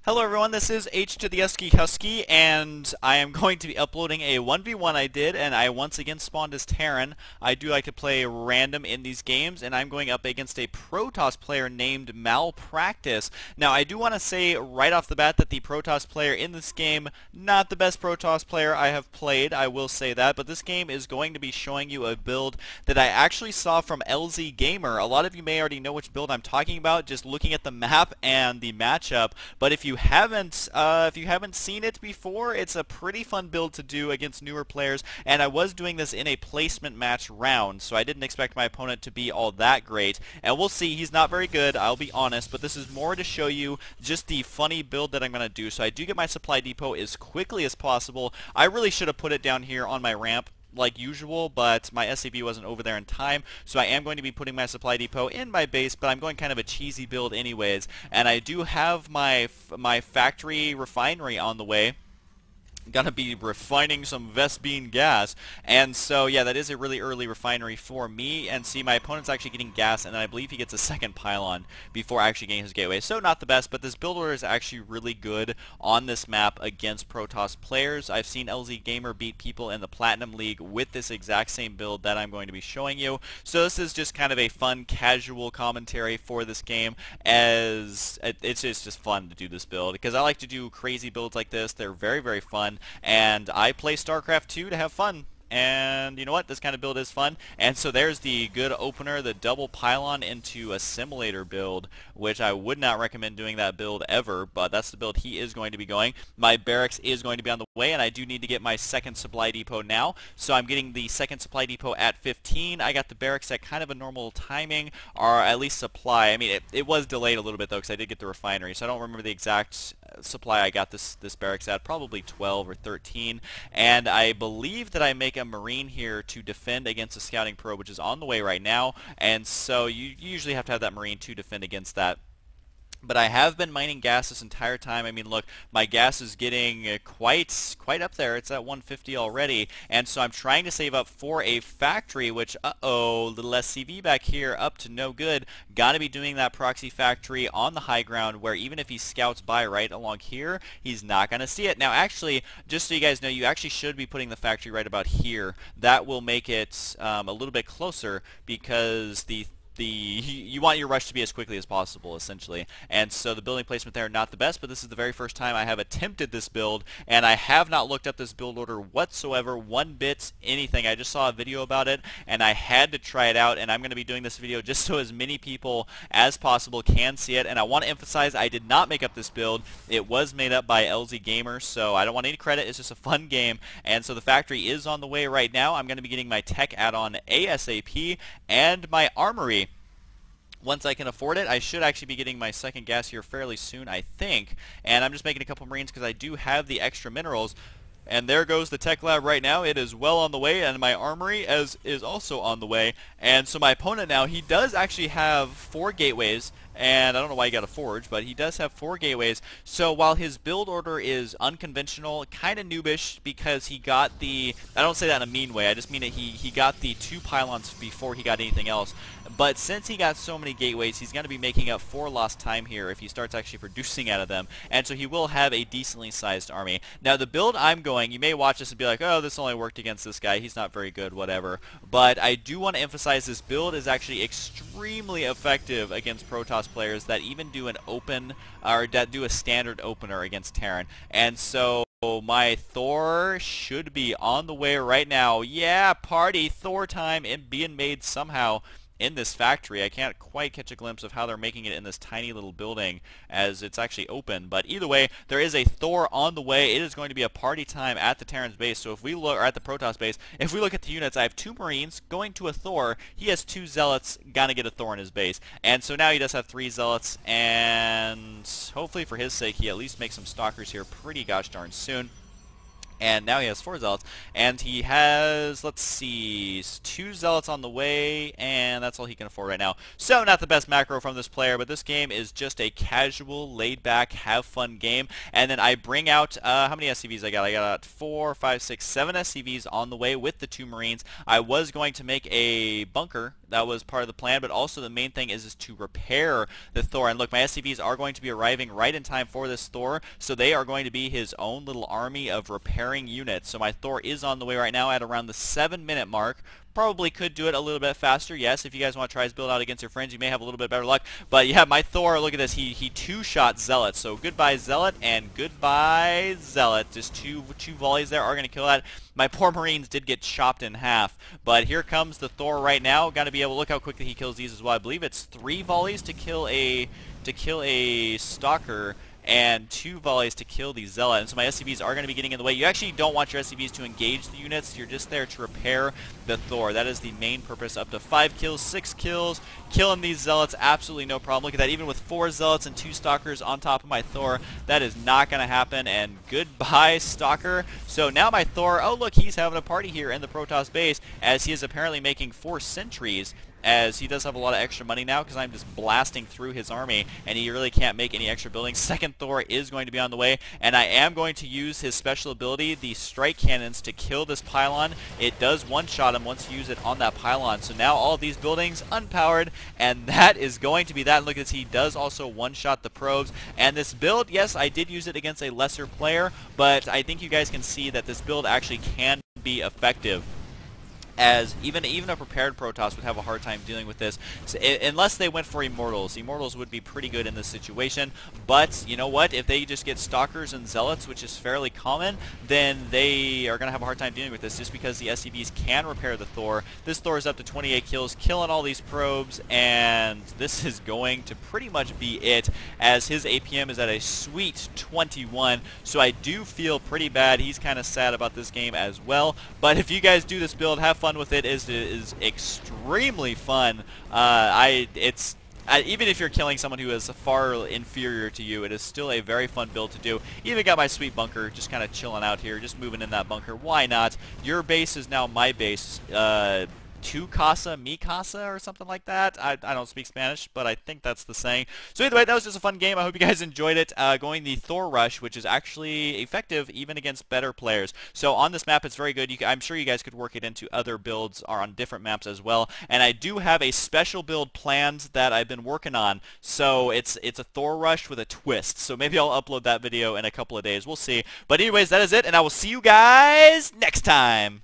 Hello everyone, this is H to the Husky Husky, and I am going to be uploading a 1v1 I did, and I once again spawned as Terran. I do like to play random in these games, and I'm going up against a Protoss player named Malpractice. Now, I do want to say right off the bat that the Protoss player in this game, not the best Protoss player I have played, I will say that, but this game is going to be showing you a build that I actually saw from LZ Gamer. A lot of you may already know which build I'm talking about, just looking at the map and the matchup, but if you haven't seen it before, it's a pretty fun build to do against newer players, and I was doing this in a placement match round, so I didn't expect my opponent to be all that great, and we'll see. He's not very good, I'll be honest, but this is more to show you just the funny build that I'm going to do. So I do get my supply depot as quickly as possible. I really should have put it down here on my ramp like usual, but my SCV wasn't over there in time, so I am going to be putting my supply depot in my base, but I'm going kind of a cheesy build anyways, and I do have my factory refinery on the way. Gonna be refining some Vespene gas, and so yeah, that is a really early refinery for me. And see, my opponent's actually getting gas, and then I believe he gets a second pylon before actually getting his gateway, so not the best, but this build order is actually really good on this map against Protoss players. I've seen LZ Gamer beat people in the Platinum League with this exact same build that I'm going to be showing you, so this is just kind of a fun casual commentary for this game, as it's just fun to do this build because I like to do crazy builds like this. They're very fun, and I play Starcraft 2 to have fun. And you know what? This kind of build is fun. And so there's the good opener, the double pylon into a simulator build, which I would not recommend doing that build ever, but that's the build he is going to be going. My barracks is going to be on the way, and I do need to get my second supply depot now. So I'm getting the second supply depot at 15. I got the barracks at kind of a normal timing, or at least supply. I mean, it was delayed a little bit though, because I did get the refinery, so I don't remember the exact supply I got this barracks at, probably 12 or 13, and I believe that I make a marine here to defend against a scouting probe, which is on the way right now, and so you usually have to have that marine to defend against that. But I have been mining gas this entire time. I mean, look, my gas is getting quite up there. It's at 150 already, and so I'm trying to save up for a factory, which, uh-oh, little SCV back here, up to no good. Gotta be doing that proxy factory on the high ground, where even if he scouts by right along here, he's not gonna see it. Now, actually, just so you guys know, you actually should be putting the factory right about here. That will make it a little bit closer, because you want your rush to be as quickly as possible, essentially. And so the building placement there, not the best, but this is the very first time I have attempted this build, and I have not looked up this build order whatsoever, one bit, anything. I just saw a video about it, and I had to try it out, and I'm going to be doing this video just so as many people as possible can see it. And I want to emphasize, I did not make up this build. It was made up by LZ Gamer, so I don't want any credit. It's just a fun game. And so the factory is on the way right now. I'm going to be getting my tech add-on ASAP and my armory. Once I can afford it, I should actually be getting my second gas here fairly soon, I think. And I'm just making a couple marines because I do have the extra minerals. And there goes the tech lab right now. It is well on the way, and my armory is also on the way. And so my opponent now, he does actually have 4 gateways, and I don't know why he got a forge, but he does have 4 gateways. So while his build order is unconventional, kind of noobish, because he got the, I don't say that in a mean way, I just mean that he got the 2 pylons before he got anything else. But since he got so many gateways, he's going to be making up for lost time here if he starts actually producing out of them. And so he will have a decently sized army. Now the build I'm going, you may watch this and be like, oh, this only worked against this guy, he's not very good, whatever. But I do want to emphasize this build is actually extremely effective against Protoss players that even do an open, or that do a standard opener against Terran. And so my Thor should be on the way right now. Yeah, party Thor time and being made somehow in this factory. I can't quite catch a glimpse of how they're making it in this tiny little building, as it's actually open, but either way, there is a Thor on the way. It is going to be a party time at the Terran's base. So if we look, or at the Protoss base, if we look at the units, I have 2 Marines going to a Thor. He has 2 Zealots, gonna get a Thor in his base, and so now he does have 3 Zealots, and hopefully for his sake he at least makes some Stalkers here pretty gosh darn soon. And now he has 4 Zealots, and he has, let's see, 2 Zealots on the way, and that's all he can afford right now. So not the best macro from this player, but this game is just a casual, laid-back, have-fun game. And then I bring out, how many SCVs I got? I got 4, 5, 6, 7 SCVs on the way with the 2 Marines. I was going to make a bunker That was part of the plan, but also the main thing is to repair the Thor. And look, my SCVs are going to be arriving right in time for this Thor, so they are going to be his own little army of repairing units. So my Thor is on the way right now at around the 7-minute mark. Probably could do it a little bit faster. Yes, if you guys want to try his build out against your friends, you may have a little bit better luck. But yeah, my Thor, look at this. He two-shot Zealot. So goodbye Zealot and goodbye Zealot. Just two volleys there are going to kill that. My poor Marines did get chopped in half. But here comes the Thor right now. Got to be able to look how quickly he kills these as well. I believe it's 3 volleys to kill a Stalker, and 2 volleys to kill the Zealot. And so my SCVs are going to be getting in the way. You actually don't want your SCVs to engage the units. You're just there to repair the Thor. That is the main purpose. Up to 5 kills, 6 kills. Killing these Zealots, absolutely no problem. Look at that. Even with 4 Zealots and 2 Stalkers on top of my Thor, that is not going to happen. And goodbye, Stalker. So now my Thor, oh look, he's having a party here in the Protoss base, as he is apparently making 4 sentries, as he does have a lot of extra money now because I'm just blasting through his army and he really can't make any extra buildings. Second Thor is going to be on the way, and I am going to use his special ability, the strike cannons, to kill this pylon. It does one-shot him once you use it on that pylon. So now all of these buildings unpowered, and that is going to be that. And look at this, he does also one-shot the probes. And this build, yes, I did use it against a lesser player, but I think you guys can see that this build actually can be effective, as even a prepared Protoss would have a hard time dealing with this, so, unless they went for Immortals. Immortals would be pretty good in this situation, but you know what? If they just get Stalkers and Zealots, which is fairly common, then they are going to have a hard time dealing with this, just because the SCVs can repair the Thor. This Thor is up to 28 kills, killing all these probes, and this is going to pretty much be it, as his APM is at a sweet 21, so I do feel pretty bad. He's kind of sad about this game as well, but if you guys do this build, have fun with it. It is extremely fun. Even if you're killing someone who is far inferior to you, it is still a very fun build to do. Even got my sweet bunker, just kind of chilling out here, just moving in that bunker. Why not? Your base is now my base. Tu casa, mi casa, or something like that. I don't speak Spanish, but I think that's the saying. So either way, that was just a fun game. I hope you guys enjoyed it. Going the Thor Rush, which is actually effective even against better players. So on this map, it's very good. I'm sure you guys could work it into other builds or on different maps as well. And I do have a special build planned that I've been working on. So it's a Thor Rush with a twist. So maybe I'll upload that video in a couple of days. We'll see. But anyways, that is it, and I will see you guys next time.